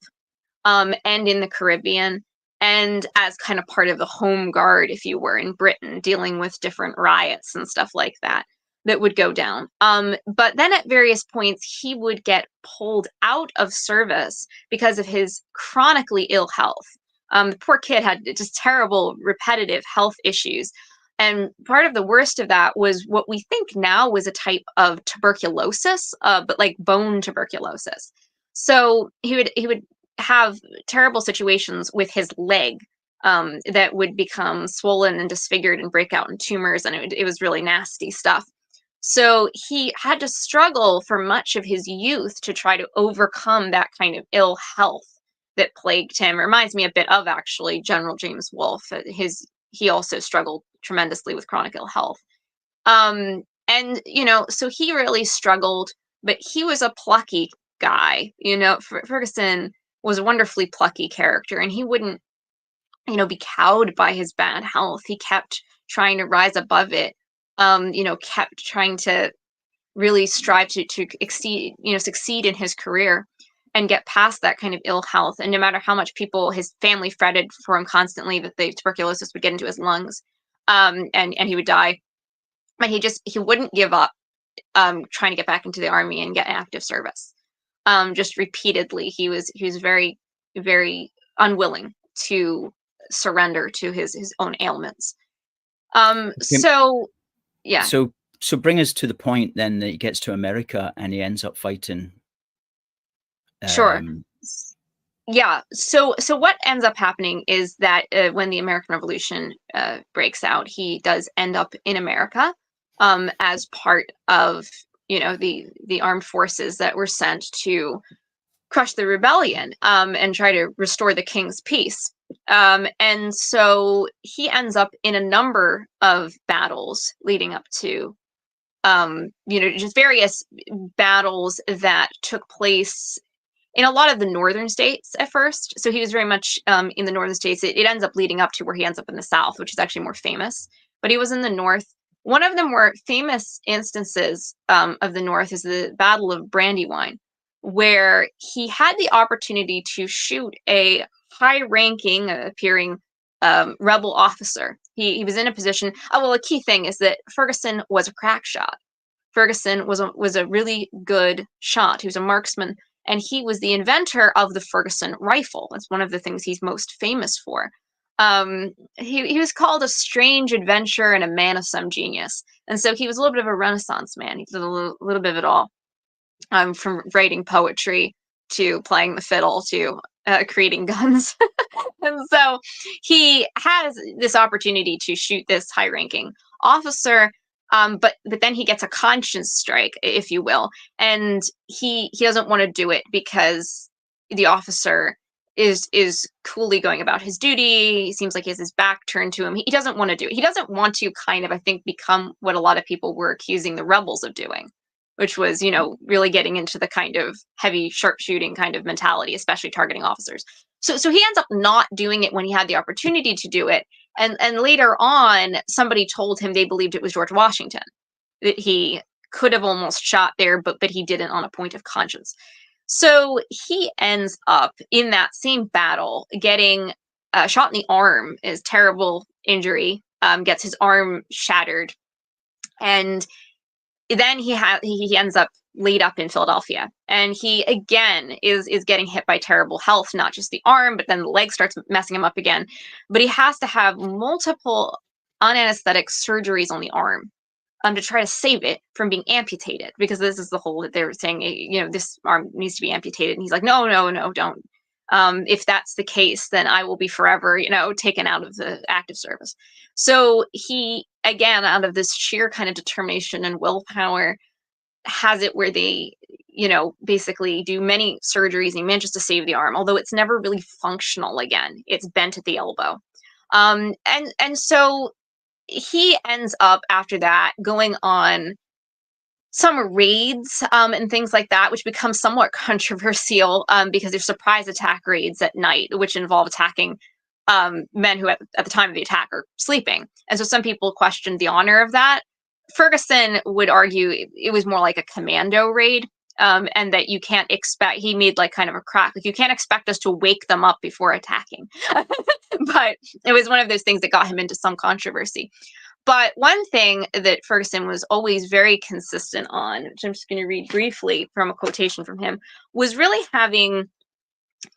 and in the Caribbean, and as kind of part of the home guard, if you were, in Britain, dealing with different riots and stuff like that would go down. But then at various points, he would get pulled out of service because of his chronically ill health. The poor kid had just terrible, repetitive health issues. And part of the worst of that was what we think now was a type of tuberculosis, but like bone tuberculosis. So he would have terrible situations with his leg that would become swollen and disfigured and break out in tumors, and it was really nasty stuff. So he had to struggle for much of his youth to try to overcome that kind of ill health that plagued him. It reminds me a bit of, actually, General James Wolfe. He also struggled tremendously with chronic ill health. And, you know, so he really struggled, but he was a plucky guy. You know, Ferguson was a wonderfully plucky character, and he wouldn't, you know, be cowed by his bad health. He kept trying to rise above it, you know, kept trying to really strive to exceed, you know, succeed in his career and get past that kind of ill health. And no matter how much his family fretted for him constantly that the tuberculosis would get into his lungs, and he would die, but he wouldn't give up trying to get back into the army and get active service. Just repeatedly, he was very, very unwilling to surrender to his own ailments. So yeah. So bring us to the point then that he gets to America and he ends up fighting. Sure. Yeah. So what ends up happening is that when the American Revolution breaks out, he does end up in America as part of the armed forces that were sent to crush the rebellion and try to restore the king's peace. And so he ends up in a number of battles leading up to, just various battles that took place in a lot of the northern states at first. So he was very much in the northern states. It ends up leading up to where he ends up in the south, which is actually more famous. But he was in the north. One of the more famous instances of the north is the Battle of Brandywine, where he had the opportunity to shoot a high-ranking, appearing rebel officer. He was in a position. Oh, well, a key thing is that Ferguson was a crack shot. Ferguson was a really good shot. He was a marksman, and he was the inventor of the Ferguson rifle. That's one of the things he's most famous for. He was called a strange adventurer and a man of some genius, and so he was a little bit of a Renaissance man. He did a little bit of it all, from writing poetry to playing the fiddle to creating guns. And so he has this opportunity to shoot this high-ranking officer. But then he gets a conscience strike, if you will, and he doesn't want to do it because the officer is coolly going about his duty. He seems like he has his back turned to him. He doesn't want to do it. He doesn't want to kind of, I think, become what a lot of people were accusing the rebels of doing, which was, really getting into the kind of heavy sharpshooting kind of mentality, especially targeting officers. So he ends up not doing it when he had the opportunity to do it. And later on, somebody told him they believed it was George Washington that he could have almost shot there, but he didn't on a point of conscience. So he ends up in that same battle getting shot in the arm, is terrible injury, gets his arm shattered, and then he ends up laid up in Philadelphia, and he again is getting hit by terrible health, not just the arm, but then the leg starts messing him up again. But he has to have multiple unanesthetic surgeries on the arm to try to save it from being amputated, because this is the whole that they were saying, this arm needs to be amputated, and he's like, no, don't. If that's the case, then I will be forever, taken out of the active service. So he, again, out of this sheer kind of determination and willpower, has it where they, basically do many surgeries, and he manages to save the arm, although it's never really functional again. It's bent at the elbow. And so he ends up, after that, going on some raids and things like that, which become somewhat controversial because they're surprise attack raids at night, which involve attacking men who at the time of the attack are sleeping. And so some people questioned the honor of that. Ferguson would argue it was more like a commando raid, and that you can't expect, he made like kind of a crack, like you can't expect us to wake them up before attacking. But it was one of those things that got him into some controversy. But one thing that Ferguson was always very consistent on, which I'm just going to read briefly from a quotation from him, was really having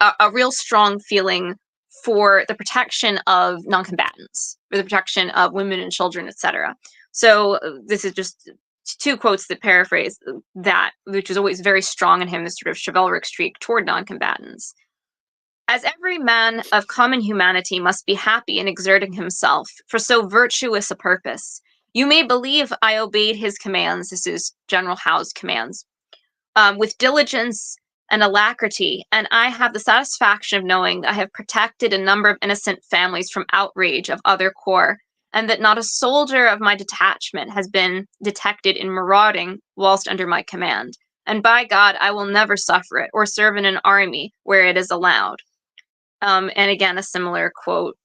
a real strong feeling for the protection of non-combatants, for the protection of women and children, etc. So this is just two quotes that paraphrase that, which was always very strong in him, this sort of chivalric streak toward non-combatants. As every man of common humanity must be happy in exerting himself for so virtuous a purpose, you may believe I obeyed his commands, this is General Howe's commands, with diligence and alacrity, and I have the satisfaction of knowing that I have protected a number of innocent families from outrage of other corps, and that not a soldier of my detachment has been detected in marauding whilst under my command. And by God, I will never suffer it, or serve in an army where it is allowed. And again, a similar quote,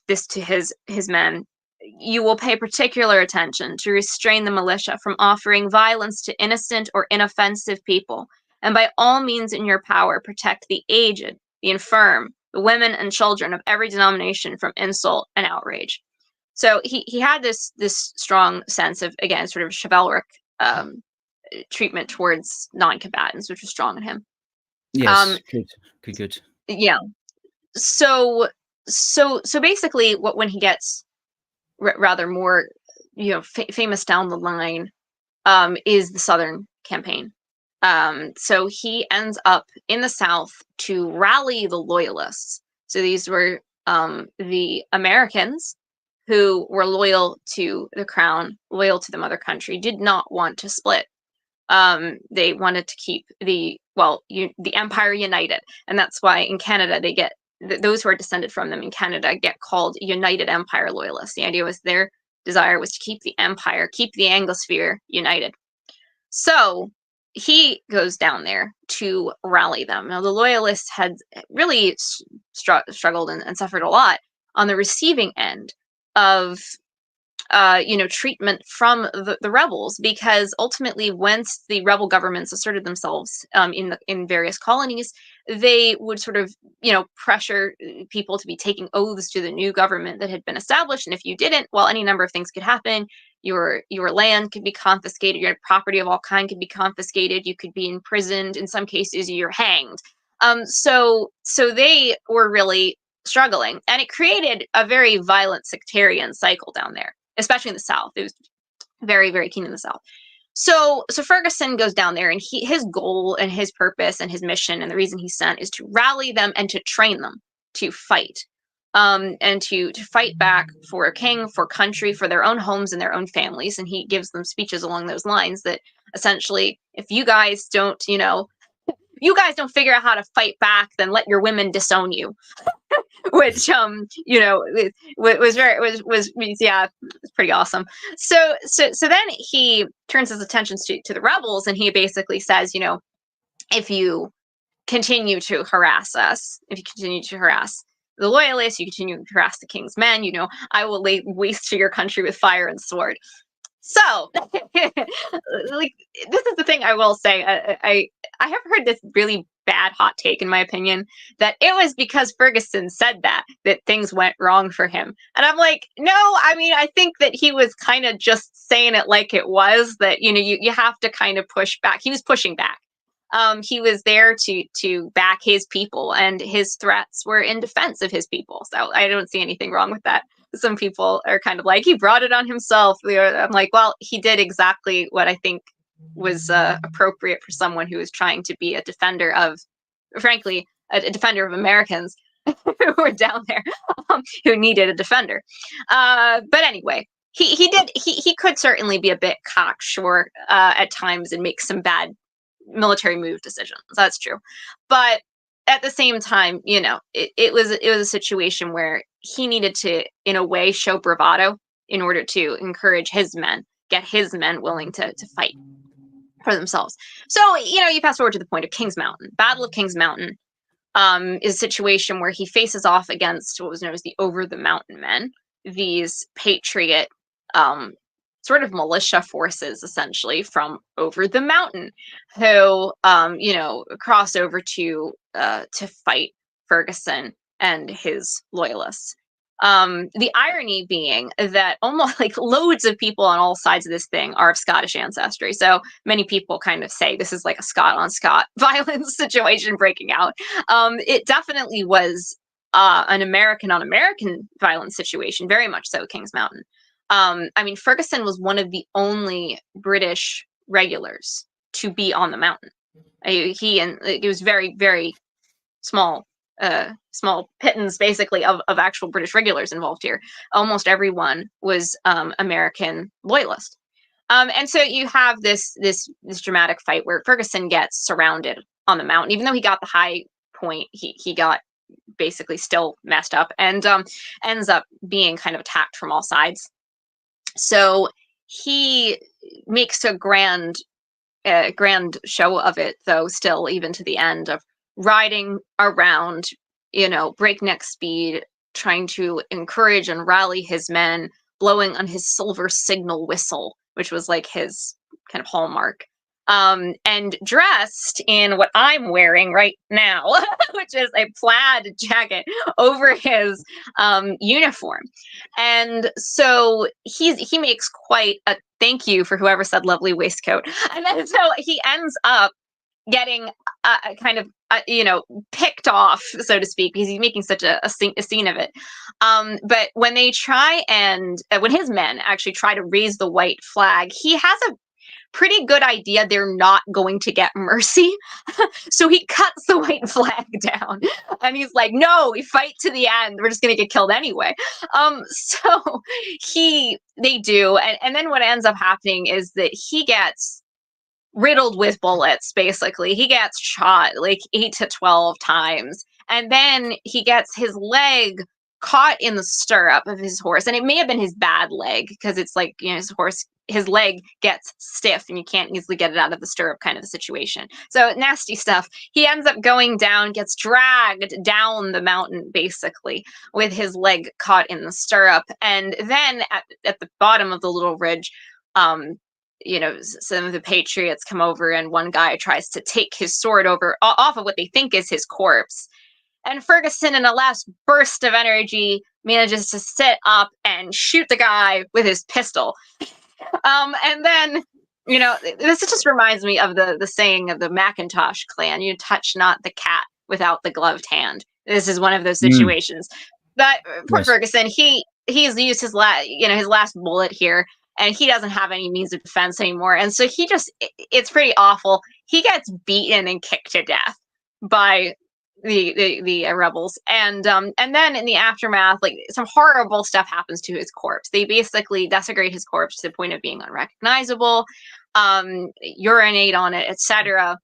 this to his men. You will pay particular attention to restrain the militia from offering violence to innocent or inoffensive people, and by all means in your power, protect the aged, the infirm, the women and children of every denomination from insult and outrage. So he had this strong sense of, again, sort of chivalric treatment towards non-combatants, which was strong in him. Yes, good. Yeah. So basically, when he gets rather more, famous down the line, is the Southern campaign. So he ends up in the South to rally the Loyalists. So these were the Americans who were loyal to the crown, loyal to the mother country, did not want to split. They wanted to keep the empire united, and that's why in Canada they get those who are descended from them in Canada get called United Empire Loyalists. The idea was their desire was to keep the empire, keep the Anglosphere united. So he goes down there to rally them. Now the Loyalists had really struggled and suffered a lot on the receiving end of treatment from the rebels, because ultimately, once the rebel governments asserted themselves in various colonies, they would sort of pressure people to be taking oaths to the new government that had been established, and if you didn't, well, any number of things could happen. Your land could be confiscated, your property of all kind could be confiscated, you could be imprisoned, in some cases you're hanged. So they were really struggling, and it created a very violent sectarian cycle down there, especially in the South. It was very, very keen in the South. So Ferguson goes down there, and his goal and his purpose and his mission and the reason he's sent is to rally them and to train them to fight, and to fight back for a king, for country, for their own homes and their own families. And he gives them speeches along those lines that essentially, if you guys don't, figure out how to fight back, then let your women disown you. Which was pretty awesome. So then he turns his attention to the rebels, and he basically says, if you continue to harass us, if you continue to harass the Loyalists, you continue to harass the king's men, I will lay waste to your country with fire and sword. So, this is the thing I will say. I have heard this really bad hot take, in my opinion, that it was because Ferguson said that things went wrong for him. And I'm like, no, I think that he was kind of just saying it like it was, that, you have to kind of push back. He was pushing back. He was there to back his people, and his threats were in defense of his people. So I don't see anything wrong with that. Some people are kind of like, he brought it on himself. I'm like, well, he did exactly what I think was appropriate for someone who was trying to be a defender of, frankly, a defender of Americans who were down there, who needed a defender. But anyway, he could certainly be a bit cocksure at times and make some bad military move decisions. That's true. But at the same time, it was a situation where he needed to, in a way, show bravado in order to encourage his men, get his men willing to fight for themselves. So, you fast forward to the point of King's Mountain. Battle of King's Mountain is a situation where he faces off against what was known as the Over the Mountain Men, these patriot sort of militia forces, essentially, from over the mountain, who cross over to fight Ferguson and his loyalists. The irony being that almost like loads of people on all sides of this thing are of Scottish ancestry. So many people kind of say this is like a Scot on Scot violence situation breaking out. It definitely was an American on American violence situation, very much so, King's Mountain. Ferguson was one of the only British regulars to be on the mountain. It was very, very small pittance, basically, of actual British regulars involved here. Almost everyone was American loyalist. And so you have this dramatic fight where Ferguson gets surrounded on the mountain. Even though he got the high point, he got basically still messed up, and ends up being kind of attacked from all sides. So he makes a grand show of it, though, still, even to the end, of riding around, breakneck speed, trying to encourage and rally his men, blowing on his silver signal whistle, which was like his kind of hallmark, and dressed in what I'm wearing right now, which is a plaid jacket over his uniform. And so he makes quite a thank you for whoever said lovely waistcoat. And then so he ends up getting kind of, picked off, so to speak, because he's making such a scene of it. But when when his men actually try to raise the white flag, he has a pretty good idea they're not going to get mercy. So he cuts the white flag down, and he's like, no, we fight to the end. We're just going to get killed anyway. So they do. And then what ends up happening is that he gets riddled with bullets, basically. He gets shot like 8 to 12 times. And then he gets his leg caught in the stirrup of his horse. And it may have been his bad leg, because it's like, you know, his leg gets stiff and you can't easily get it out of the stirrup kind of a situation. So nasty stuff. He ends up going down, gets dragged down the mountain, basically, with his leg caught in the stirrup. And then at the bottom of the little ridge, you know, some of the patriots come over, and one guy tries to take his sword off of what they think is his corpse. And Ferguson, in a last burst of energy, manages to sit up and shoot the guy with his pistol. And then, you know, this just reminds me of the saying of the Macintosh clan: "You touch not the cat without the gloved hand." This is one of those situations. But poor Ferguson, he's used his last bullet here, and he doesn't have any means of defense anymore. And so it's pretty awful. He gets beaten and kicked to death by the rebels. And then in the aftermath, like, some horrible stuff happens to his corpse. They basically desecrate his corpse to the point of being unrecognizable, urinate on it, etc.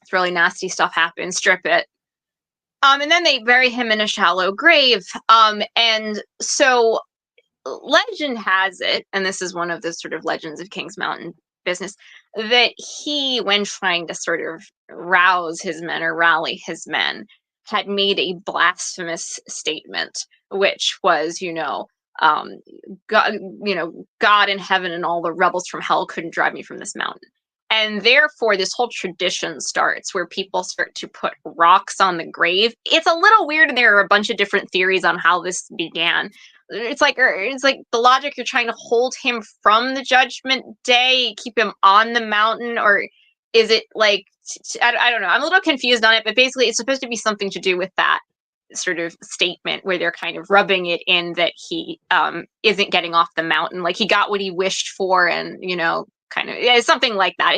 It's really nasty stuff happens, strip it. And then they bury him in a shallow grave. And so legend has it, and this is one of the sort of legends of Kings Mountain business, that he, when trying to sort of rouse his men or rally his men, had made a blasphemous statement, which was, God in heaven and all the rebels from hell couldn't drive me from this mountain. And therefore, this whole tradition starts where people start to put rocks on the grave. It's a little weird, and there are a bunch of different theories on how this began. It's like the logic, you're trying to hold him from the judgment day, keep him on the mountain, or is it like, I don't know. I'm a little confused on it, but basically it's supposed to be something to do with that sort of statement where they're kind of rubbing it in that he isn't getting off the mountain, like he got what he wished for, and kind of something like that.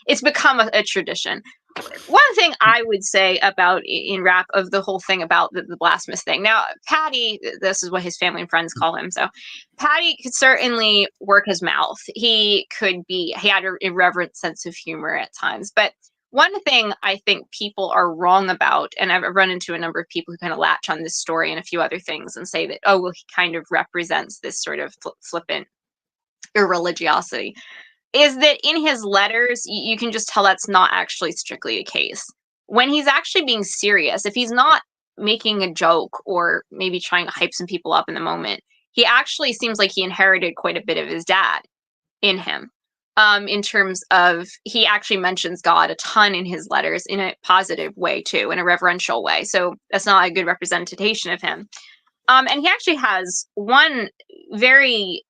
It's become a tradition. One thing I would say about, in wrap of the whole thing about the blasphemous thing. Now, Paddy, this is what his family and friends call him. So Paddy could certainly work his mouth. He had an irreverent sense of humor at times. But one thing I think people are wrong about, and I've run into a number of people who kind of latch on this story and a few other things and say that, oh, well, he kind of represents this sort of flippant irreligiosity, is that in his letters, you can just tell that's not actually strictly the case. When he's actually being serious, if he's not making a joke or maybe trying to hype some people up in the moment, he actually seems like he inherited quite a bit of his dad in him. In terms of, he actually mentions God a ton in his letters in a positive way too, in a reverential way. So that's not a good representation of him. And he actually has one very,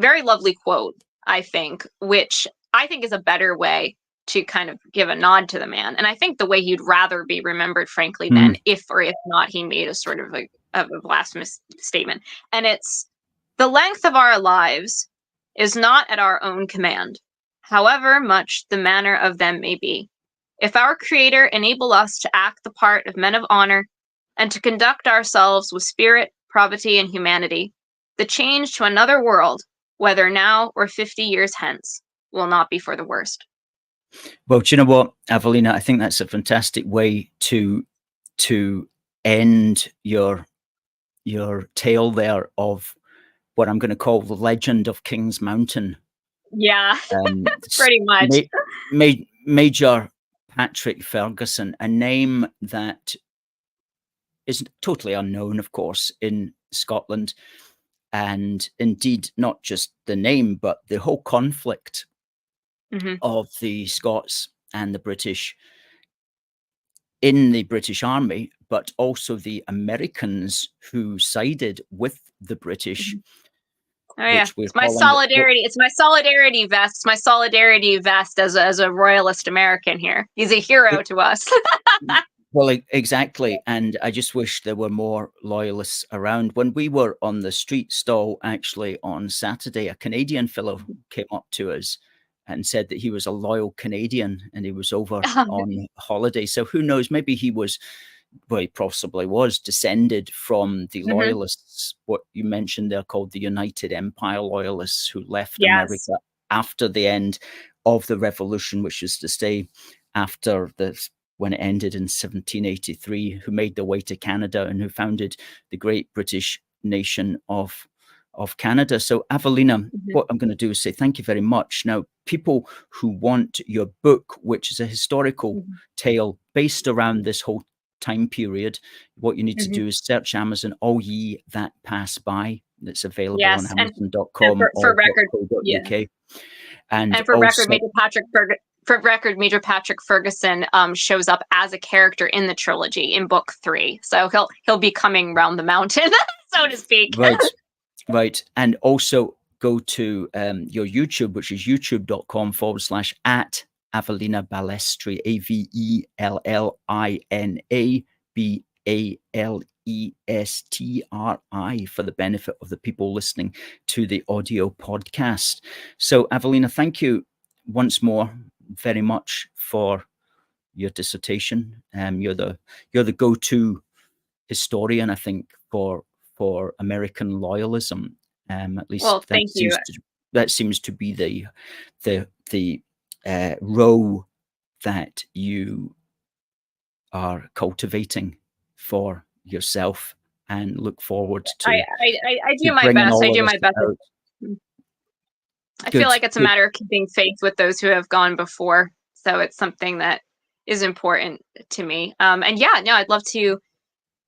very lovely quote, I think, which I think is a better way to kind of give a nod to the man. And I think the way he'd rather be remembered, frankly, than if not he made a sort of a blasphemous statement. And it's, "The length of our lives is not at our own command, however much the manner of them may be. If our Creator enable us to act the part of men of honor and to conduct ourselves with spirit, probity, and humanity, the change to another world, whether now or 50 years hence, will not be for the worst." Well, do you know what, Avellina? I think that's a fantastic way to end your tale there of what I'm going to call the legend of Kings Mountain. Yeah, pretty much. Major Patrick Ferguson, a name that is totally unknown, of course, in Scotland. And indeed, not just the name, but the whole conflict of the Scots and the British in the British Army, but also the Americans who sided with the British. Oh yeah, it's my solidarity. It's my solidarity vest. It's my solidarity vest as a royalist American here. He's a hero to us. Well, exactly. And I just wish there were more loyalists around. When we were on the street stall, actually, on Saturday, a Canadian fellow came up to us and said that he was a loyal Canadian and he was over on holiday. So who knows, maybe he was, well, he possibly was descended from the loyalists, what you mentioned, they're called the United Empire Loyalists, who left America after the end of the revolution, which is to say after when it ended in 1783, who made their way to Canada and who founded the great British nation of Canada. So Avellina, what I'm going to do is say thank you very much. Now, people who want your book, which is a historical tale based around this whole time period, what you need to do is search Amazon, All Ye That Pass By. It's available on Amazon.com for record, .co.uk. And for record, Major Patrick Ferguson shows up as a character in the trilogy in book 3. So he'll be coming round the mountain, so to speak. Right. And also go to your YouTube, which is youtube.com/at Avellina Balestri, AVELLINA BALESTRI, for the benefit of the people listening to the audio podcast. So Avellina, thank you once more very much for your dissertation. You're the go-to historian, I think, for American loyalism. At least that seems to be the row that you are cultivating for yourself, and look forward to. I do my best. I do my best. I feel like it's a matter of keeping faith with those who have gone before. So it's something that is important to me. And yeah, no, I'd love to.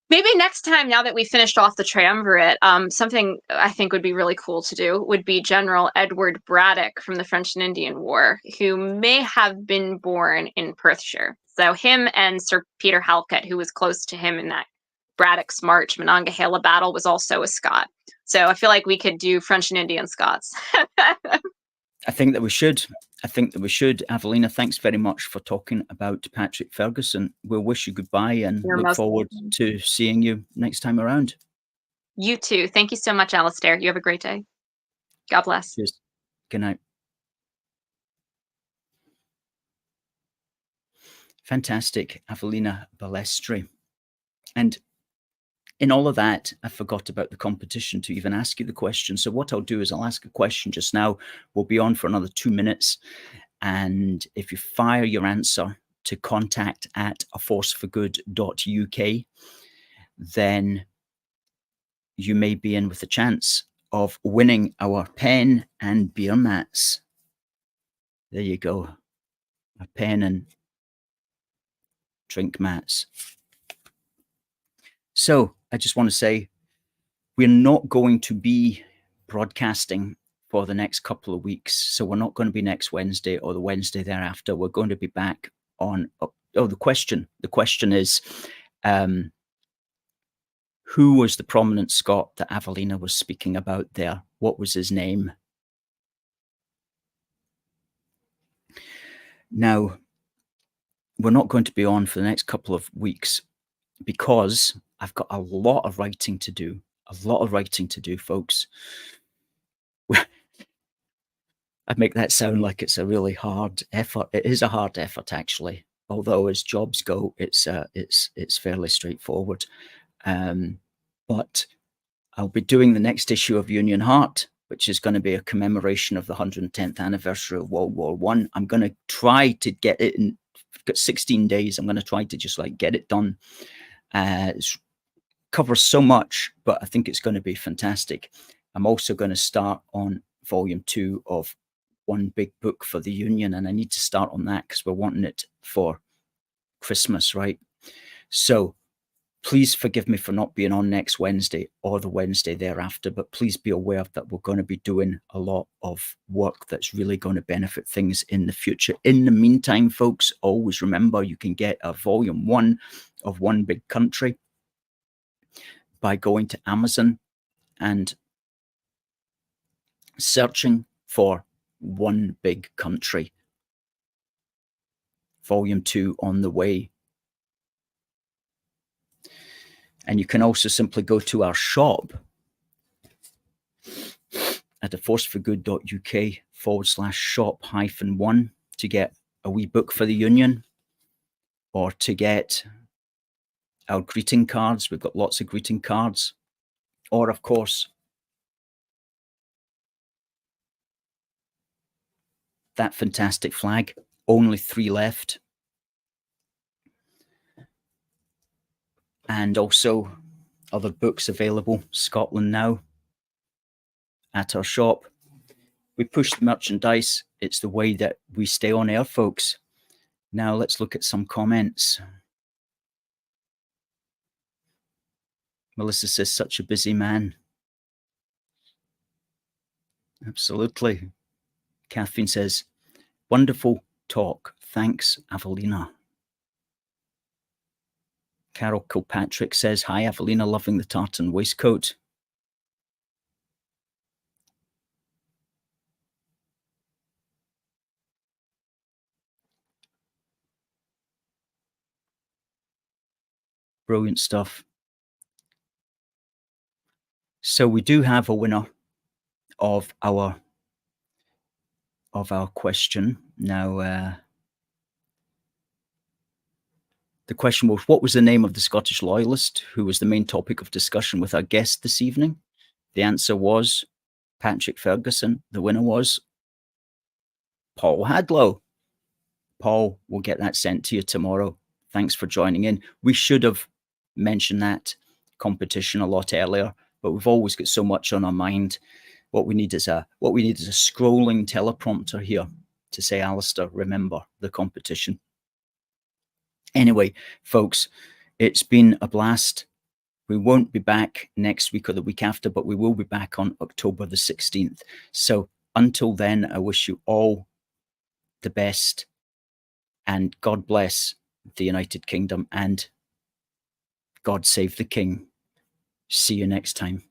Maybe next time, now that we finished off the triumvirate, something I think would be really cool to do would be General Edward Braddock from the French and Indian War, who may have been born in Perthshire. So him and Sir Peter Halkett, who was close to him in that Braddock's March Monongahela battle, was also a Scot. So I feel like we could do French and Indian Scots. I think that we should. Avellina, thanks very much for talking about Patrick Ferguson. We'll wish you goodbye and look forward to seeing you next time around. You too. Thank you so much, Alistair. You have a great day. God bless. Cheers. Good night. Fantastic, Avellina Balestri. And in all of that, I forgot about the competition to even ask you the question. So what I'll do is I'll ask a question just now. We'll be on for another 2 minutes. And if you fire your answer to contact@aforceforgood.uk, then you may be in with a chance of winning our pen and beer mats. There you go. A pen and drink mats. So I just want to say we're not going to be broadcasting for the next couple of weeks. So we're not going to be next Wednesday or the Wednesday thereafter. We're going to be back on. The question is, who was the prominent Scot that Avellina was speaking about there? What was his name? Now, we're not going to be on for the next couple of weeks because I've got a lot of writing to do. Folks. I make that sound like it's a really hard effort. It is a hard effort, actually. Although as jobs go, it's fairly straightforward. But I'll be doing the next issue of Union Heart, which is going to be a commemoration of the 110th anniversary of World War I. I'm going to try to get it in. I've got 16 days. I'm going to try to just get it done. It covers so much, but I think it's going to be fantastic. I'm also going to start on volume 2 of One Big Book for the Union, and I need to start on that because we're wanting it for Christmas, right? So please forgive me for not being on next Wednesday or the Wednesday thereafter, but please be aware that we're going to be doing a lot of work that's really going to benefit things in the future. In the meantime, folks, always remember you can get a volume 1 of One Big Country by going to Amazon and searching for One Big Country. Volume 2 on the way. And you can also simply go to our shop at aforceforgood.uk/shop-1 to get a wee book for the Union, or to get our greeting cards. We've got lots of greeting cards. Or, of course, that fantastic flag. Only 3 left. And also other books available, Scotland Now, at our shop. We push the merchandise. It's the way that we stay on air, folks. Now let's look at some comments. Melissa says, such a busy man. Absolutely. Catherine says, wonderful talk. Thanks, Avellina. Carol Kilpatrick says, hi, Avellina, loving the tartan waistcoat. Brilliant stuff. So we do have a winner of our question. Now, the question was, what was the name of the Scottish Loyalist who was the main topic of discussion with our guest this evening? The answer was Patrick Ferguson. The winner was Paul Hadlow. Paul, we'll get that sent to you tomorrow. Thanks for joining in. We should have mentioned that competition a lot earlier, but we've always got so much on our mind. What we need is a scrolling teleprompter here to say, Alistair, remember the competition. Anyway, folks, it's been a blast. We won't be back next week or the week after, but we will be back on October the 16th. So until then, I wish you all the best, and God bless the United Kingdom, and God save the King. See you next time.